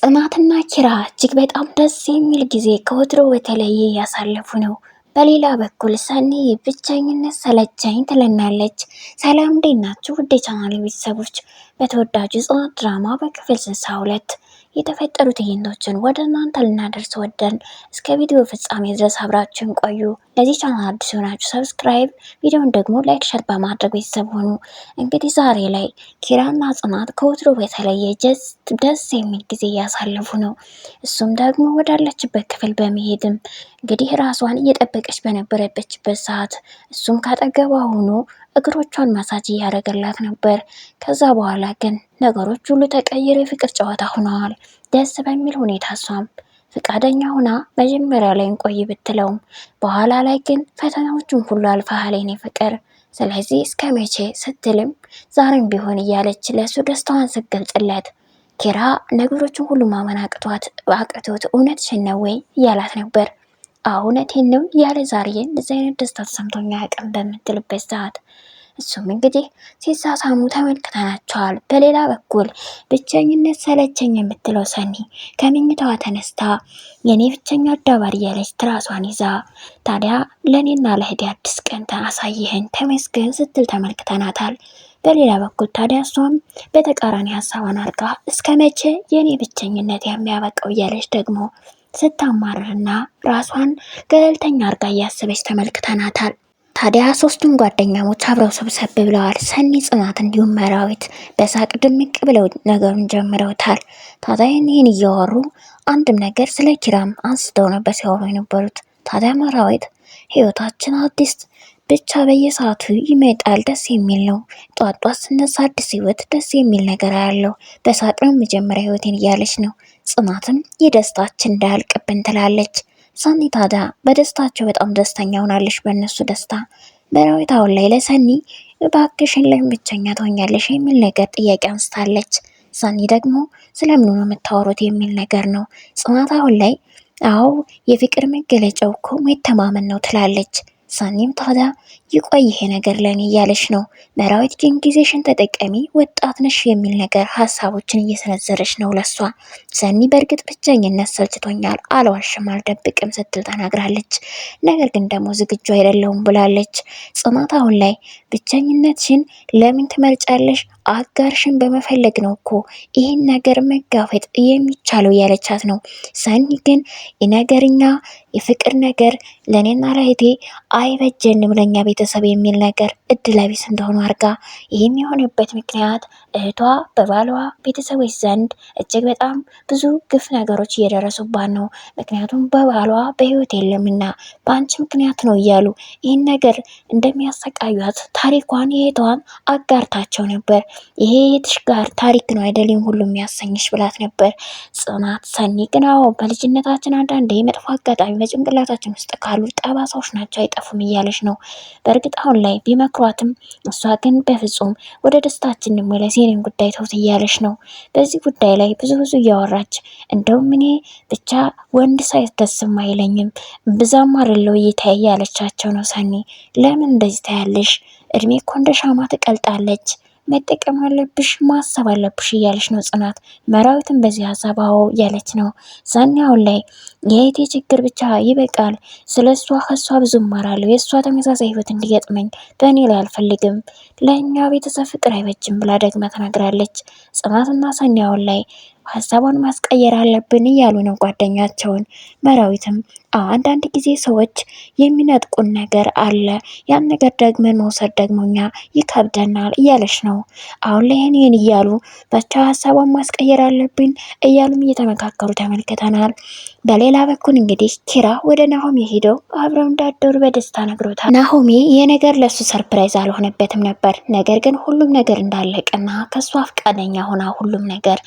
ጽናትና ኪራ እጅግ በጣም ደስ የሚል ጊዜ ከወትሮ በተለየ እያሳለፉ ነው። በሌላ በኩል ሰኒ ብቸኝነት ሰለቸኝ ትለናለች። ሰላም እንዴት ናችሁ ውድ የቻናሌ ቤተሰቦች? በተወዳጁ ጽናት ድራማ በክፍል 62 የተፈጠሩ ትዕይንቶችን ወደ እናንተ ልናደርስ ወደን እስከ ቪዲዮ ፍጻሜ ድረስ አብራችሁን ቆዩ። ለዚህ ቻናል አዲስ ሆናችሁ ሰብስክራይብ፣ ቪዲዮን ደግሞ ላይክ፣ ሸር በማድረግ ቤተሰብ ሆኑ። እንግዲህ ዛሬ ላይ ኪራና ጽናት ከወትሮ በተለየ ደስ የሚል ጊዜ እያሳለፉ ነው። እሱም ደግሞ ወዳለችበት ክፍል በመሄድም እንግዲህ ራሷን እየጠበቀች በነበረበችበት ሰዓት እሱም ካጠገቧ ሆኖ እግሮቿን ማሳጅ እያደረገላት ነበር። ከዛ በኋላ ግን ነገሮች ሁሉ ተቀይረው የፍቅር ጨዋታ ሆነዋል። ደስ በሚል ሁኔታ እሷም ፍቃደኛ ሆና መጀመሪያ ላይ እንቆይ ብትለውም በኋላ ላይ ግን ፈተናዎቹን ሁሉ አልፈሃል የኔ ፍቅር፣ ስለዚህ እስከ መቼ ስትልም ዛሬም ቢሆን እያለች ለሱ ደስታዋን ስትገልጽለት ኪራ ነገሮችን ሁሉ ማመን አቅቶት እውነትሽን ነው ወይ እያላት ነበር። እውነቴን ነው ያለ ዛሬ እንደዚህ አይነት ደስታ ተሰምቶኝ አያውቅም በምትልበት ሰዓት እሱም እንግዲህ ሲሳሳሙ ተመልክተናቸዋል። በሌላ በኩል ብቸኝነት ሰለቸኝ የምትለው ሰኒ ከመኝታዋ ተነስታ የኔ ብቸኛ አዳባሪ እያለች ትራሷን ይዛ ታዲያ ለእኔና ለእህቴ አዲስ ቀን አሳይህን ተመስገን ስትል ተመልክተናታል። በሌላ በኩል ታዲያ እሷም በተቃራኒ ሀሳቧን አድርጋ እስከ መቼ የኔ ብቸኝነት የሚያበቃው እያለች ደግሞ ስታማርርና ራሷን ገለልተኛ አድርጋ እያሰበች ተመልክተናታል። ታዲያ ሶስቱም ጓደኛሞች አብረው ሰብሰብ ብለዋል። ሰኒ፣ ጽናት እንዲሁም መራዊት በሳቅ ድምቅ ብለው ነገሩን ጀምረውታል። ታዲያ ይህን እያወሩ አንድም ነገር ስለ ኪራም አንስተው ነበር ሲያወሩ የነበሩት። ታዲያ መራዊት ህይወታችን አዲስ ብቻ በየሰዓቱ ይመጣል፣ ደስ የሚል ነው። ጧት ጧት ስነሳ አዲስ ህይወት፣ ደስ የሚል ነገር ያለው በሳቅ ነው መጀመሪያ ህይወቴን እያለች ነው። ጽናትም የደስታችን እንዳያልቅብን ትላለች። ሰኒ ታዲያ በደስታቸው በጣም ደስተኛ ሆናለች በእነሱ ደስታ። መራዊት አሁን ላይ ለሰኒ እባክሽን ለምን ብቸኛ ትሆኛለሽ የሚል ነገር ጥያቄ አንስታለች። ሰኒ ደግሞ ስለምኑ ነው የምታወሩት የሚል ነገር ነው። ጽናት አሁን ላይ አዎ የፍቅር መገለጫው እኮ መተማመን ነው ትላለች። ሰኒም ታዲያ ይቆይ ይሄ ነገር ለኔ እያለች ነው። መራዊት ግን ጊዜሽን ተጠቀሚ ወጣት ነሽ የሚል ነገር ሀሳቦችን እየሰነዘረች ነው ለሷ። ሰኒ በእርግጥ ብቸኝነት ሰልችቶኛል፣ አልዋሽም አልደብቅም ስትል ተናግራለች። ነገር ግን ደግሞ ዝግጁ አይደለሁም ብላለች። ጽናት አሁን ላይ ብቸኝነትሽን ለምን ትመርጫለሽ? አጋርሽን በመፈለግ ነው እኮ ይህን ነገር መጋፈጥ የሚቻለው እያለቻት ነው። ሰኒ ግን ነገርኛ የፍቅር ነገር ለእኔና ለእህቴ አይበጀንም ለኛ ቤተሰብ የሚል ነገር እድለቢስ እንደሆኑ አድርጋ ይህም የሆነበት ምክንያት እህቷ በባሏ ቤተሰቦች ዘንድ እጅግ በጣም ብዙ ግፍ ነገሮች እየደረሱባት ነው። ምክንያቱም በባሏ በህይወት የለምና በአንቺ ምክንያት ነው እያሉ ይህን ነገር እንደሚያሰቃዩት ታሪኳን የእህቷን አጋርታቸው ነበር። ይሄ የትሽ ጋር ታሪክ ነው አይደለም ሁሉ የሚያሰኝሽ ብላት ነበር ጽናት። ሰኒ ግን አዎ በልጅነታችን አንዳንዴ መጥፎ አጋጣሚ በጭንቅላታችን ውስጥ ካሉ ጠባሳዎች ናቸው አይጠፉም እያለች ነው። በእርግጥ አሁን ላይ ቢመክሯትም እሷ ግን በፍጹም ወደ ደስታችን እንመለስ የኔን ጉዳይ ተውት እያለች ነው። በዚህ ጉዳይ ላይ ብዙ እያወራች እንደውም እኔ ብቻ ወንድ ሳይት ደስም አይለኝም ብዛም አርለው እየታየ ያለቻቸው ነው። ሰኒ ለምን እንደዚህ ታያለሽ? እድሜ እኮ እንደ ሻማ ትቀልጣለች፣ መጠቀም አለብሽ፣ ማሰብ አለብሽ እያለች ነው ጽናት። መራዊትን በዚህ ሀሳብ አዎ እያለች ነው። ሰኒ አሁን ላይ የእህቴ ችግር ብቻ ይበቃል፣ ስለ እሷ ከሷ ብዙ እማራለሁ፣ የእሷ ተመሳሳይ ህይወት እንዲገጥመኝ በእኔ ላይ አልፈልግም፣ ለእኛ ቤተሰብ ፍቅር አይበጅም ብላ ደግማ ተናግራለች። ጽናትና ሰኒ አሁን ላይ ሀሳቧን ማስቀየር አለብን እያሉ ነው ጓደኛቸውን። መራዊትም አንዳንድ ጊዜ ሰዎች የሚነጥቁን ነገር አለ፣ ያን ነገር ደግመን መውሰድ ደግሞ እኛ ይከብደናል እያለች ነው። አሁን ላይ ይህን እያሉ ብቻ ሀሳቧን ማስቀየር አለብን እያሉም እየተመካከሩ ተመልክተናል። በሌላ በኩል እንግዲህ ኪራ ወደ ናሆሜ ሄደው አብረው እንዳደሩ በደስታ ነግሮታል። ናሆሜ ይህ ነገር ለሱ ሰርፕራይዝ አልሆነበትም ነበር። ነገር ግን ሁሉም ነገር እንዳለቀና ከሷ ፈቃደኛ ሆና ሁሉም ነገር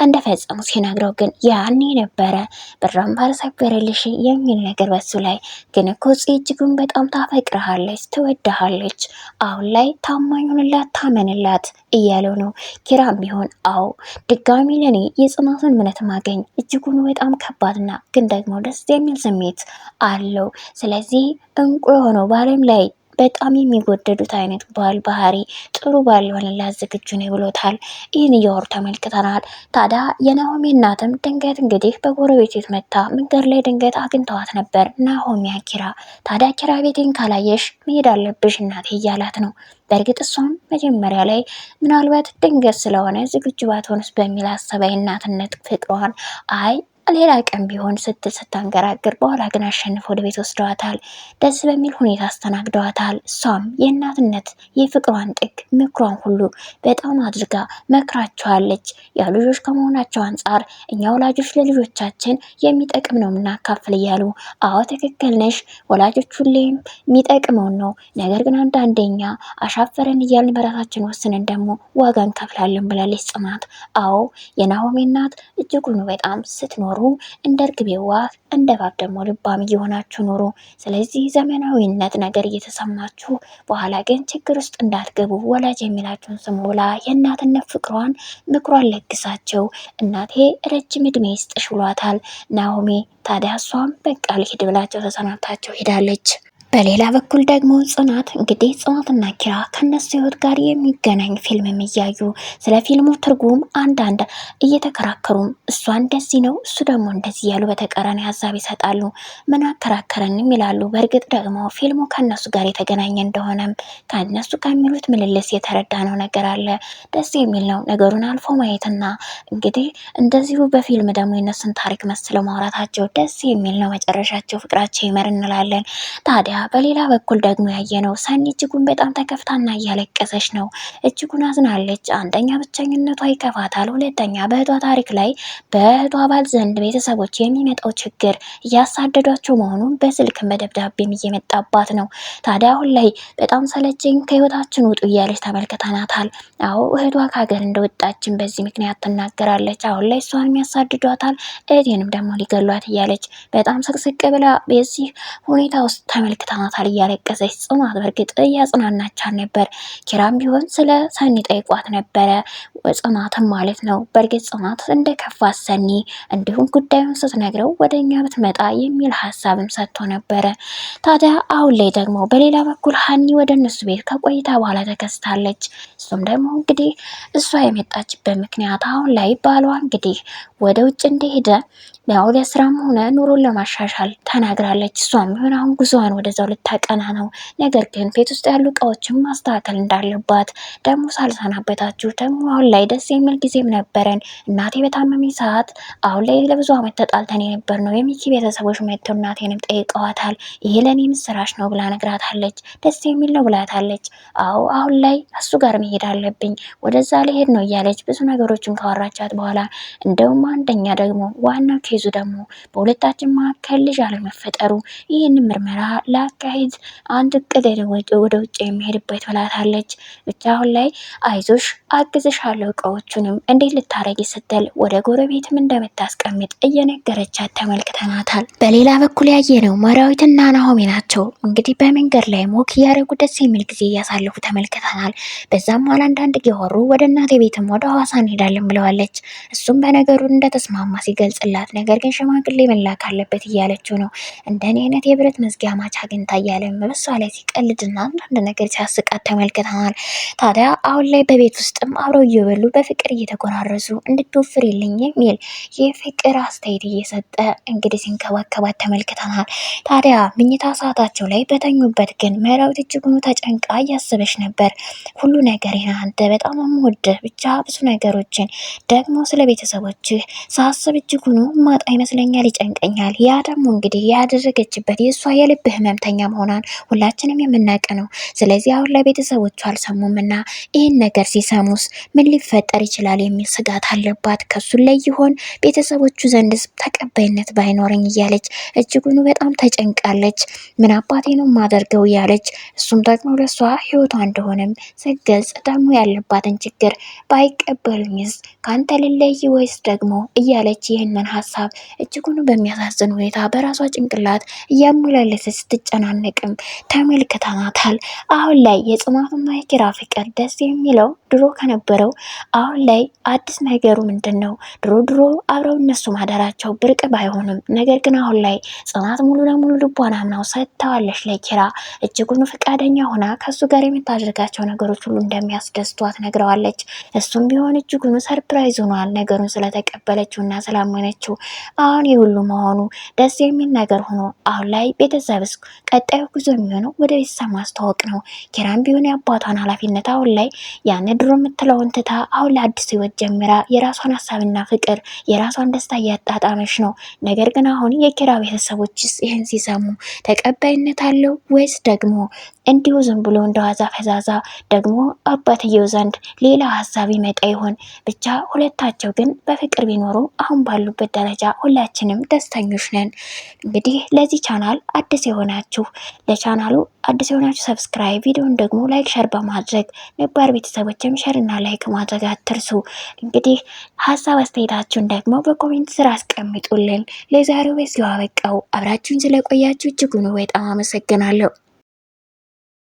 እንደፈጸሙ ሲነግረው ግን ያኔ ነበረ በራም ባልሰበረልሽ የሚል ነገር በሱ ላይ ግን እኮ እጅጉን በጣም ታፈቅርሃለች፣ ትወድሃለች፣ አሁን ላይ ታማኝ ሆንላት፣ ታመንላት እያለው ነው። ኪራም ቢሆን አዎ ድጋሚ ለኔ የጽናትን እምነት ማገኝ እጅጉን በጣም ከባድና ግን ደግሞ ደስ የሚል ስሜት አለው። ስለዚህ እንቁ የሆነው በዓለም ላይ በጣም የሚወደዱት አይነት ባል ባህሪ ጥሩ ባል ሊሆንላት ዝግጁ ነው ብሎታል። ይህን እያወሩ ተመልክተናል። ታዲያ የናሆሜ እናትም ድንገት እንግዲህ በጎረቤት ቤት መታ መንገድ ላይ ድንገት አግኝተዋት ነበር ናሆሜ ኪራ። ታዲያ ኪራ ቤቴን ካላየሽ መሄድ አለብሽ እናቴ እያላት ነው። በእርግጥ እሷም መጀመሪያ ላይ ምናልባት ድንገት ስለሆነ ዝግጁ ባትሆንስ በሚል አሰባ የእናትነት ፍቅሯን አይ ሌላ ቀን ቢሆን ስትል ስታንገራግር፣ በኋላ ግን አሸንፈው ወደ ቤት ወስደዋታል። ደስ በሚል ሁኔታ አስተናግደዋታል። እሷም የእናትነት የፍቅሯን ጥግ ምክሯን ሁሉ በጣም አድርጋ መክራቸዋለች። ያው ልጆች ከመሆናቸው አንጻር እኛ ወላጆች ለልጆቻችን የሚጠቅም ነው የምናካፍል እያሉ፣ አዎ ትክክል ነሽ፣ ወላጆች ሁሌም የሚጠቅመውን ነው፣ ነገር ግን አንዳንደኛ አሻፈረን እያልን በራሳችን ወስነን ደግሞ ዋጋ እንከፍላለን ብላለች ጽናት። አዎ የናሆሜ እናት እጅጉን በጣም ስትኖሩ እንደ እርግብ የዋህ እንደ እባብ ደግሞ ልባም እየሆናችሁ ኖሩ። ስለዚህ ዘመናዊነት ነገር እየተሰማችሁ በኋላ ግን ችግር ውስጥ እንዳትገቡ ወላጅ የሚላችሁን ስሙ ብላ የእናትነት ፍቅሯን ምክሯን ለግሳቸው እናቴ ረጅም እድሜ ይስጥሽ ብሏታል ናሆሜ። ታዲያ እሷም በቃ ልሂድ ብላቸው ተሰናብታቸው ሄዳለች። በሌላ በኩል ደግሞ ጽናት እንግዲህ ጽናትና ኪራ ከነሱ ህይወት ጋር የሚገናኝ ፊልምም እያዩ ስለ ፊልሙ ትርጉም አንዳንድ እየተከራከሩም እሷ እንደዚህ ነው እሱ ደግሞ እንደዚህ እያሉ በተቃራኒ ሀሳብ ይሰጣሉ። ምን አከራከረንም ይላሉ። በእርግጥ ደግሞ ፊልሙ ከነሱ ጋር የተገናኘ እንደሆነም ከነሱ ከሚሉት ምልልስ የተረዳነው ነገር አለ። ደስ የሚል ነው ነገሩን አልፎ ማየትና እንግዲህ እንደዚሁ በፊልም ደግሞ የነሱን ታሪክ መስለው ማውራታቸው ደስ የሚል ነው። መጨረሻቸው ፍቅራቸው ይመር እንላለን። ታዲያ በሌላ በኩል ደግሞ ያየነው ሰኒ እጅጉን በጣም ተከፍታና እያለቀሰች ነው። እጅጉን አዝናለች። አንደኛ ብቸኝነቷ ይከፋታል፣ ሁለተኛ በእህቷ ታሪክ ላይ በእህቷ ባል ዘንድ ቤተሰቦች የሚመጣው ችግር እያሳደዷቸው መሆኑን በስልክም በደብዳቤም እየመጣባት ነው። ታዲያ አሁን ላይ በጣም ሰለቸኝ ከህይወታችን ውጡ እያለች ተመልክተናታል። አዎ እህቷ ከሀገር እንደወጣችን በዚህ ምክንያት ትናገራለች። አሁን ላይ እሷንም ያሳድዷታል፣ እህቴንም ደግሞ ሊገሏት እያለች በጣም ስቅስቅ ብላ በዚህ ሁኔታ ውስጥ ተመልክተናታል እያለቀሰች። ጽናት በእርግጥ እያጽናናቻት ነበር። ኪራም ቢሆን ስለ ሰኒ ጠይቋት ነበረ፣ ጽናትም ማለት ነው። በእርግጥ ጽናት እንደ ከፋት ሰኒ እንዲሁም ጉዳዩን ስትነግረው ወደ እኛ ብትመጣ የሚል ሀሳብም ሰጥቶ ነበረ። ታዲያ አሁን ላይ ደግሞ በሌላ በኩል ሀኒ ወደ እነሱ ቤት ከቆይታ በኋላ ተከስታለች። እሱም ደግሞ እንግዲህ እሷ የመጣችበት ምክንያት አሁን ላይ ባሏ እንግዲህ ወደ ውጭ እንደሄደ ያው ለስራም ሆነ ኑሮን ለማሻሻል ተናግራለች። እሷም ቢሆን አሁን ጉዞዋን ወደዛው ልታቀና ነው። ነገር ግን ቤት ውስጥ ያሉ እቃዎችን ማስተካከል እንዳለባት ደግሞ ሳልሰናበታችሁ ደግሞ አሁን ላይ ደስ የሚል ጊዜም ነበረን እናቴ በታመሚ ሰዓት አሁን ላይ ለብዙ ዓመት ተጣልተን የነበር ነው። የሚኪ ቤተሰቦች መጥተው እናቴንም ጠይቀዋታል። ይሄ ለእኔ ምስራች ነው ብላ ነግራታለች። ደስ የሚል ነው ብላታለች። አዎ አሁን ላይ እሱ ጋር መሄድ አለብኝ ወደዛ ሊሄድ ነው እያለች ብዙ ነገሮችን ካወራቻት በኋላ እንደውም አንደኛ ደግሞ ዋና ኬዙ ደግሞ በሁለታችን መካከል ልጅ አለመፈጠሩ ይህንን ምርመራ ላካሄድ አንድ እቅድ ወደ ውጭ የሚሄድበት ብላታለች። ብቻ አሁን ላይ አይዞሽ አግዝሻለሁ እቃዎቹንም እንዴት ልታረጊ ስትል ወደ ጎረቤትም እንደምታስቀምጥ እየነገረቻት ተመልክተናታል። በሌላ በኩል ያየነው መራዊትና ናሆሜ ናቸው። እንግዲህ በመንገድ ላይ ሞክ እያደረጉ ደስ የሚል ጊዜ እያሳለፉ ተመልክተናል። በዛም ኋላ አንዳንድ ጊዜሩ ወደ እናቴ ቤትም ወደ ሐዋሳ እንሄዳለን ብለዋለች። እሱም በነገሩ እንደተስማማ ሲገልጽላት ነገር ግን ሽማግሌ መላክ አለበት እያለችው ነው። እንደኔ አይነት የብረት መዝጊያ ማች አግኝታ እያለ በሷ ላይ ሲቀልድና አንዳንድ ነገር ሲያስቃት ተመልክተናል። ታዲያ አሁን ላይ በቤት ውስጥም አብረው እየበሉ በፍቅር እየተጎራረሱ እንድትወፍርልኝ የሚል የፍቅር አስተያየት እየሰጠ እንግዲህ ሲንከባከባት ተመልክተናል። ታዲያ ምኝታ ሰዓታቸው ላይ በተኙበት ግን መራዊት እጅጉኑ ተጨንቃ እያሰበች ነበር። ሁሉ ነገር አንተ በጣም የምወድህ ብቻ ብዙ ነገሮችን ደግሞ ስለ ቤተሰቦችህ ሳስብ እጅጉኑ ማጣ ይመስለኛል፣ ይጨንቀኛል። ያ ደግሞ እንግዲህ ያደረገችበት የእሷ የልብ ህመምተኛ መሆኗን ሁላችንም የምናውቅ ነው። ስለዚህ አሁን ላይ ቤተሰቦቹ አልሰሙም እና ይህን ነገር ሲሰሙስ ምን ሊፈጠር ይችላል የሚል ስጋት አለባት። ከሱ ላይ ይሆን ቤተሰቦቹ ዘንድ ተቀባይነት ባይኖረኝ እያለች እጅጉኑ በጣም ተጨንቃለች። ምን አባቴ ነው ማደርገው እያለች እሱም ደግሞ ለሷ ህይወቷ እንደሆነም ስገልጽ ደግሞ ያለባትን ችግር ባይቀበሉኝስ ካንተ ልለይ ወይስ ደግሞ እያለች ይህንን ሀሳብ እጅጉኑ በሚያሳዝን ሁኔታ በራሷ ጭንቅላት እያመላለሰች ስትጨናነቅም ተመልክተናታል። አሁን ላይ የጽናትና የኪራ ፍቅር ደስ የሚለው ድሮ ከነበረው አሁን ላይ አዲስ ነገሩ ምንድን ነው? ድሮ አብረው እነሱ ማደራቸው ብርቅ ባይሆንም ነገር ግን አሁን ላይ ጽናት ሙሉ ለሙሉ ልቧን አምናው ሰጥተዋለች ለኪራ። እጅጉን ፈቃደኛ ሆና ከሱ ጋር የምታደርጋቸው ነገሮች ሁሉ እንደሚያስደስቷት ነግረዋለች። እሱም ቢሆን እጅጉን ሰርፕራይዝ ሆኗል ነገሩን ስለተቀበለችው እና ስላመነችው። አሁን የሁሉ መሆኑ ደስ የሚል ነገር ሆኖ አሁን ላይ ቤተሰብስ ቀጣዩ ጉዞ የሚሆነው ወደ ቤተሰብ ማስተዋወቅ ነው። ኪራም ቢሆን የአባቷን ኃላፊነት አሁን ላይ ያን ድሮ የምትለውን ትታ አሁን ላይ አዲስ ህይወት ጀምራ የራሷን ሀሳብና ፍቅር የራሷን ደስታ እያጣጣመች ነው። ነገር ግን አሁን የኪራ ቤተሰቦችስ ይህን ሲሰሙ ተቀባይነት አለው ወይስ ደግሞ እንዲሁ ዝም ብሎ እንደዋዛ ፈዛዛ ደግሞ አባትየው ዘንድ ሌላ ሀሳብ ይመጣ ይሆን? ብቻ ሁለታቸው ግን በፍቅር ቢኖሩ አሁን ባሉበት ደረጃ ሁላችንም ደስተኞች ነን። እንግዲህ ለዚህ ቻናል አዲስ የሆናችሁ ለቻናሉ አዲስ የሆናችሁ ሰብስክራይብ፣ ቪዲዮን ደግሞ ላይክ ሸር በማድረግ ነባር ቤተሰቦችም ሸር እና ላይክ ማድረግ አትርሱ። እንግዲህ ሀሳብ አስተያየታችሁን ደግሞ በኮሜንት ስራ አስቀምጡልን። ለዛሬው በዚሁ አበቃው። አብራችሁን ስለቆያችሁ እጅጉን በጣም አመሰግናለሁ።